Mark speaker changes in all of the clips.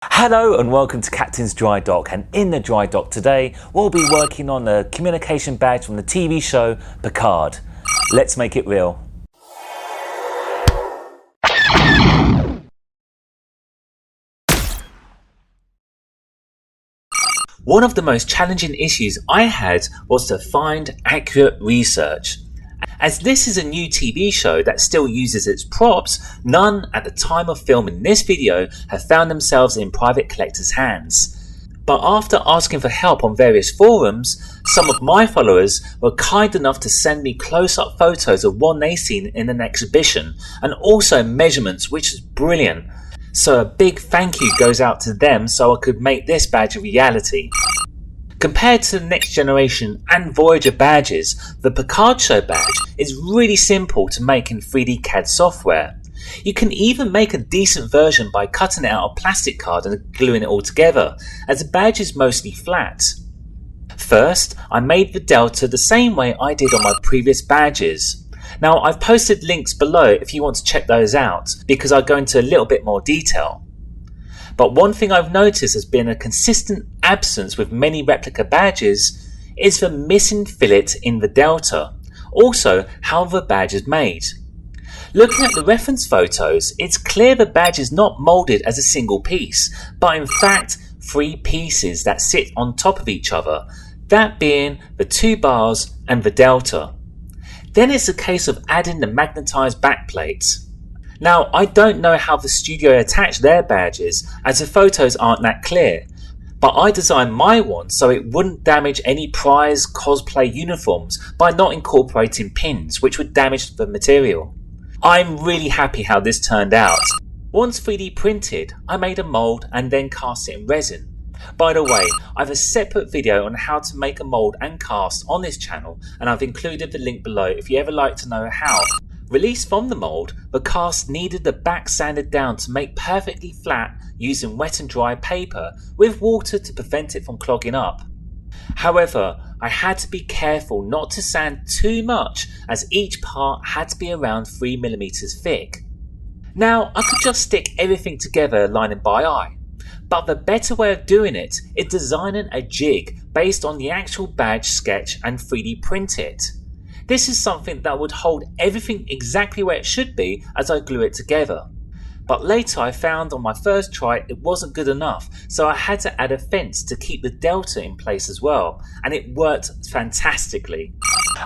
Speaker 1: Hello and welcome to Captain's Dry Dock, and in the dry dock today we'll be working on the communication badge from the TV show Picard. Let's make it real. One of the most challenging issues I had was to find accurate research. As this is a new TV show that still uses its props, none at the time of filming this video have found themselves in private collectors' hands. But after asking for help on various forums, some of my followers were kind enough to send me close-up photos of one they seen in an exhibition, and also measurements, which is brilliant. So a big thank you goes out to them so I could make this badge a reality. Compared to the Next Generation and Voyager badges, the Picard Show badge is really simple to make in 3D CAD software. You can even make a decent version by cutting it out of plastic card and gluing it all together, as the badge is mostly flat. First, I made the delta the same way I did on my previous badges. Now I've posted links below if you want to check those out, because I go into a little bit more detail. But one thing I've noticed has been a consistent absence with many replica badges is the missing fillet in the delta, also how the badge is made. Looking at the reference photos, it's clear the badge is not moulded as a single piece, but in fact 3 pieces that sit on top of each other, that being the 2 bars and the delta. Then it's a case of adding the magnetised backplates. Now, I don't know how the studio attached their badges, as the photos aren't that clear, but I designed my one so it wouldn't damage any prize cosplay uniforms by not incorporating pins, which would damage the material. I'm really happy how this turned out. Once 3D printed, I made a mould and then cast it in resin. By the way, I have a separate video on how to make a mould and cast on this channel, and I've included the link below if you ever like to know how. Released from the mould, the cast needed the back sanded down to make perfectly flat using wet and dry paper with water to prevent it from clogging up. However, I had to be careful not to sand too much, as each part had to be around 3mm thick. Now I could just stick everything together lining by eye, but the better way of doing it is designing a jig based on the actual badge sketch and 3D print it. This is something that would hold everything exactly where it should be as I glue it together. But later I found on my first try it wasn't good enough, so I had to add a fence to keep the delta in place as well, and it worked fantastically.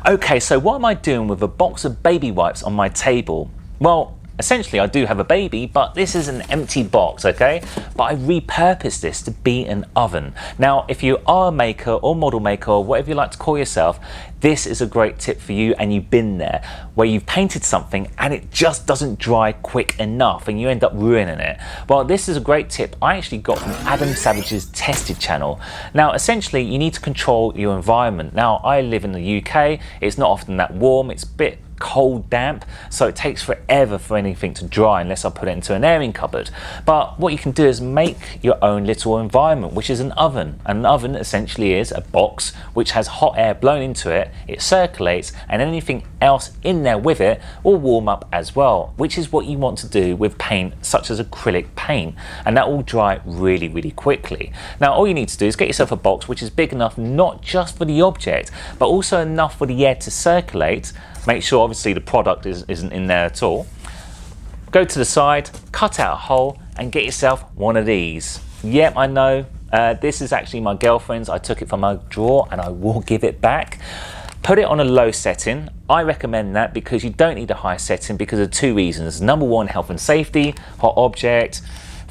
Speaker 1: Okay, so what am I doing with a box of baby wipes on my table? Well, essentially I do have a baby, but this is an empty box, okay? But I repurposed this to be an oven. Now, if you are a maker or model maker or whatever you like to call yourself, this is a great tip for you, and you've been there, where you've painted something and it just doesn't dry quick enough and you end up ruining it. Well, this is a great tip I actually got from Adam Savage's Tested channel. Now, essentially you need to control your environment. Now, I live in the UK, it's not often that warm, it's a bit cold damp, so it takes forever for anything to dry unless I put it into an airing cupboard. But what you can do is make your own little environment, which is an oven. An oven essentially is a box which has hot air blown into it, it circulates, and anything else in there with it will warm up as well, which is what you want to do with paint such as acrylic paint, and that will dry really quickly. Now all you need to do is get yourself a box which is big enough not just for the object but also enough for the air to circulate. Make sure obviously the product isn't in there at all. Go to the side, cut out a hole and get yourself one of these. Yep, I know, this is actually my girlfriend's. I took it from my drawer and I will give it back. Put it on a low setting. I recommend that because you don't need a high setting because of 2 reasons. Number 1, health and safety, hot object,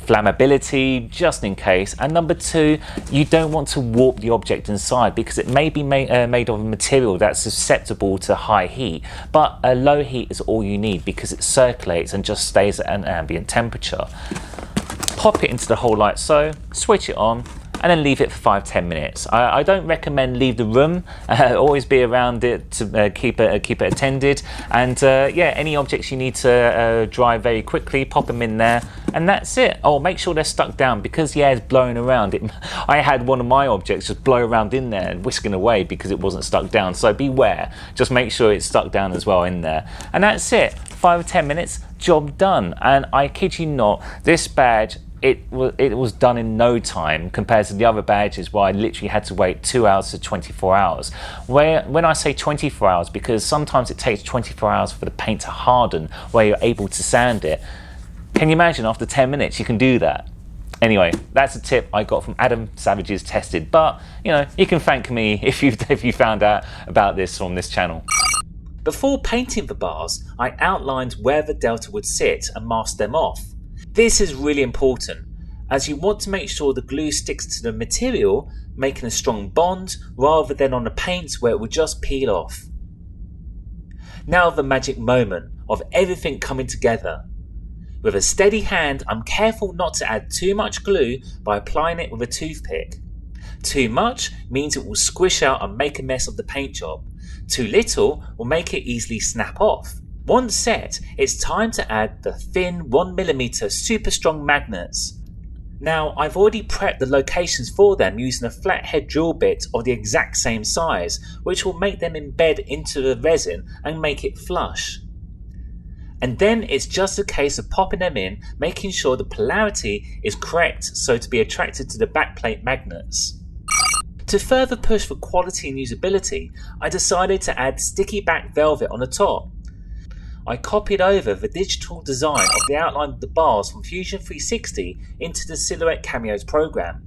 Speaker 1: flammability, just in case, and number 2, you don't want to warp the object inside because it may be made of a material that's susceptible to high heat, but a low heat is all you need because it circulates and just stays at an ambient temperature. Pop it into the hole like so, switch it on, and then leave it for 5-10 minutes. I don't recommend leave the room. Always be around it to keep it attended. And yeah, any objects you need to dry very quickly, pop them in there, and that's it. Oh, make sure they're stuck down because the air is blowing around. I had one of my objects just blow around in there and whisking away because it wasn't stuck down. So beware. Just make sure it's stuck down as well in there. And that's it. 5 or 10 minutes, job done. And I kid you not, this badge
Speaker 2: it was done in no time compared to the other badges where I literally had to wait 2 hours to 24 hours. When I say 24 hours, because sometimes it takes 24 hours for the paint to harden where you're able to sand it. Can you imagine after 10 minutes you can do that? Anyway, that's a tip I got from Adam Savage's Tested, but you can thank me if you found out about this from this channel.
Speaker 1: Before painting the bars, I outlined where the delta would sit and masked them off. This is really important, as you want to make sure the glue sticks to the material, making a strong bond, rather than on the paint where it will just peel off. Now the magic moment of everything coming together. With a steady hand, I'm careful not to add too much glue by applying it with a toothpick. Too much means it will squish out and make a mess of the paint job. Too little will make it easily snap off. Once set, it's time to add the thin 1mm super strong magnets. Now, I've already prepped the locations for them using a flathead drill bit of the exact same size, which will make them embed into the resin and make it flush. And then it's just a case of popping them in, making sure the polarity is correct so to be attracted to the backplate magnets. To further push for quality and usability, I decided to add sticky back velvet on the top. I copied over the digital design of the outline of the bars from Fusion 360 into the Silhouette Cameos program.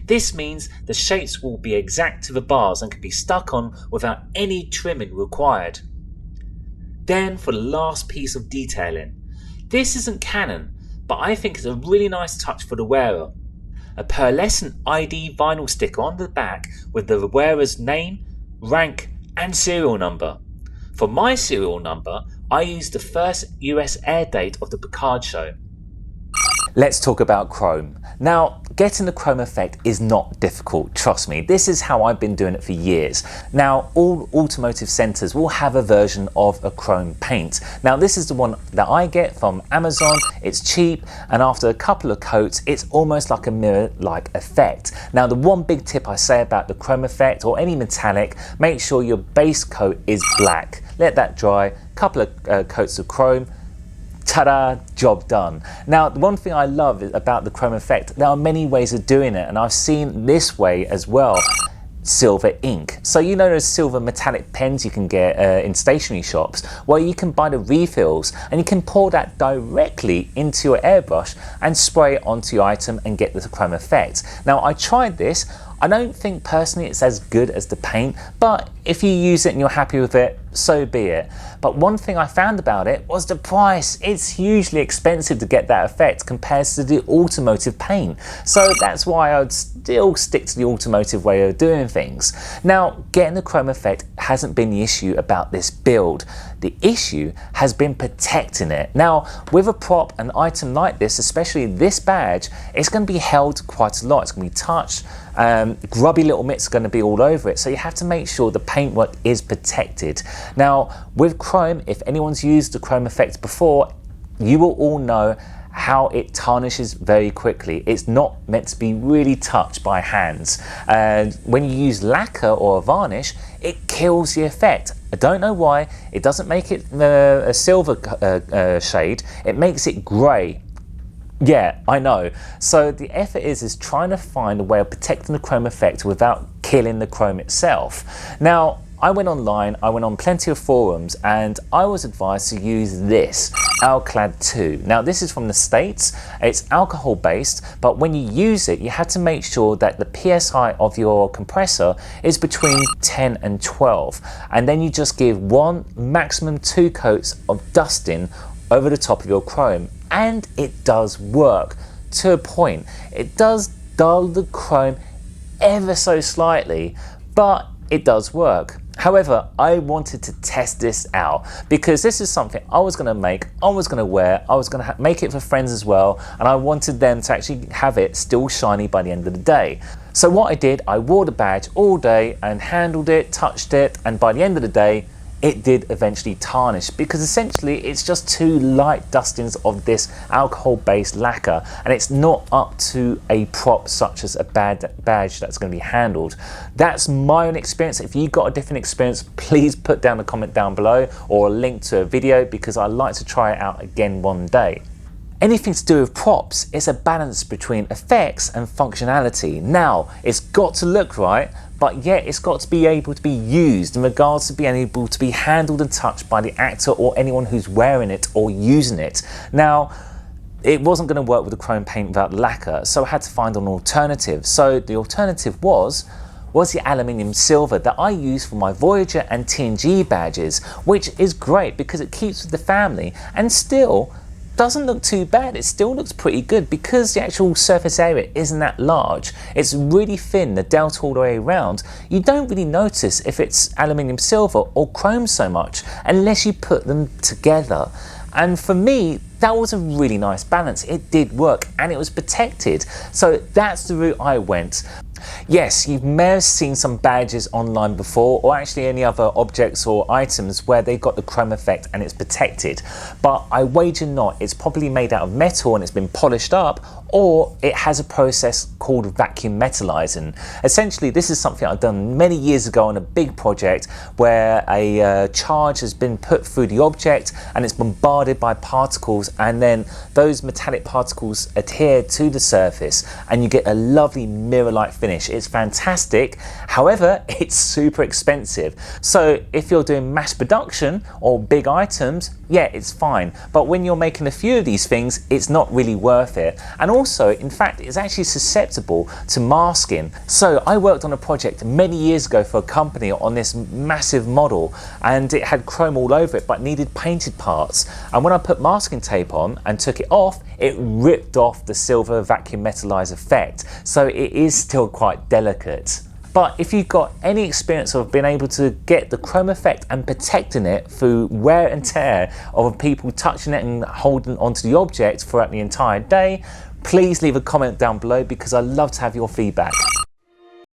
Speaker 1: This means the shapes will be exact to the bars and can be stuck on without any trimming required. Then for the last piece of detailing. This isn't canon, but I think it's a really nice touch for the wearer. A pearlescent ID vinyl sticker on the back with the wearer's name, rank and serial number. For my serial number, I used the first US air date of the Picard show.
Speaker 2: Let's talk about chrome. Now, getting the chrome effect is not difficult, trust me. This is how I've been doing it for years. Now, all automotive centers will have a version of a chrome paint. Now, this is the one that I get from Amazon. It's cheap, and after a couple of coats, it's almost like a mirror-like effect. Now, the one big tip I say about the chrome effect or any metallic, make sure your base coat is black. Let that dry, couple of coats of chrome, ta-da, job done. Now, the one thing I love about the chrome effect, there are many ways of doing it, and I've seen this way as well. Silver ink. So those silver metallic pens you can get in stationery shops, well, you can buy the refills and you can pour that directly into your airbrush and spray it onto your item and get the chrome effect. Now, I tried this. I don't think personally it's as good as the paint, but if you use it and you're happy with it, so be it. But one thing I found about it was the price. It's hugely expensive to get that effect compared to the automotive paint. So that's why I would still stick to the automotive way of doing things. Now, getting the chrome effect hasn't been the issue about this build. The issue has been protecting it. Now, with a prop, an item like this, especially this badge, it's going to be held quite a lot. It's going to be touched. Grubby little mitts are going to be all over it, so you have to make sure the paintwork is protected. Now, with chrome, if anyone's used the chrome effect before, you will all know how it tarnishes very quickly. It's not meant to be really touched by hands. And when you use lacquer or a varnish, it kills the effect. I don't know why. It doesn't make it a silver shade, it makes it grey. Yeah, I know. So the effort is trying to find a way of protecting the chrome effect without killing the chrome itself. Now, I went online, I went on plenty of forums, and I was advised to use this, Alclad 2. Now, this is from the States. It's alcohol based, but when you use it, you have to make sure that the PSI of your compressor is between 10 and 12. And then you just give 1, maximum 2 coats of dusting over the top of your chrome. And it does work to a point. It does dull the chrome ever so slightly, but it does work. However, I wanted to test this out because this is something I was going to make, I was going to wear, I was going to make it for friends as well, and I wanted them to actually have it still shiny by the end of the day. So what I did, I wore the badge all day and handled it, touched it, and by the end of the day, it did eventually tarnish because essentially it's just 2 light dustings of this alcohol-based lacquer, and it's not up to a prop such as a badge that's going to be handled. That's my own experience. If you've got a different experience, please put down a comment down below or a link to a video because I'd like to try it out again one day. anything to do with props is a balance between effects and functionality. Now, it's got to look right, but yet it's got to be able to be used in regards to being able to be handled and touched by the actor or anyone who's wearing it or using it. Now, it wasn't going to work with the chrome paint without the lacquer, so I had to find an alternative. So the alternative was the aluminium silver that I use for my Voyager and TNG badges, which is great because it keeps with the family and still doesn't look too bad. It still looks pretty good because the actual surface area isn't that large. It's really thin, the delta all the way around. You don't really notice if it's aluminium silver or chrome so much unless you put them together. And for me, that was a really nice balance. It did work and it was protected. So that's the route I went. Yes, you may have seen some badges online before, or actually any other objects or items where they've got the chrome effect and it's protected. But I wager not. It's probably made out of metal and it's been polished up, or it has a process called vacuum metallizing. Essentially, this is something I've done many years ago on a big project where a charge has been put through the object and it's bombarded by particles, and then those metallic particles adhere to the surface and you get a lovely mirror-like finish. It's fantastic, however, it's super expensive. So if you're doing mass production or big items, yeah, it's fine. But when you're making a few of these things, it's not really worth it. And also, in fact, it's actually susceptible to masking. So I worked on a project many years ago for a company on this massive model, and it had chrome all over it but needed painted parts. And when I put masking tape on and took it off, it ripped off the silver vacuum metallized effect. So it is still quite delicate. But if you've got any experience of being able to get the chrome effect and protecting it through wear and tear of people touching it and holding onto the object throughout the entire day, please leave a comment down below because I'd love to have your feedback.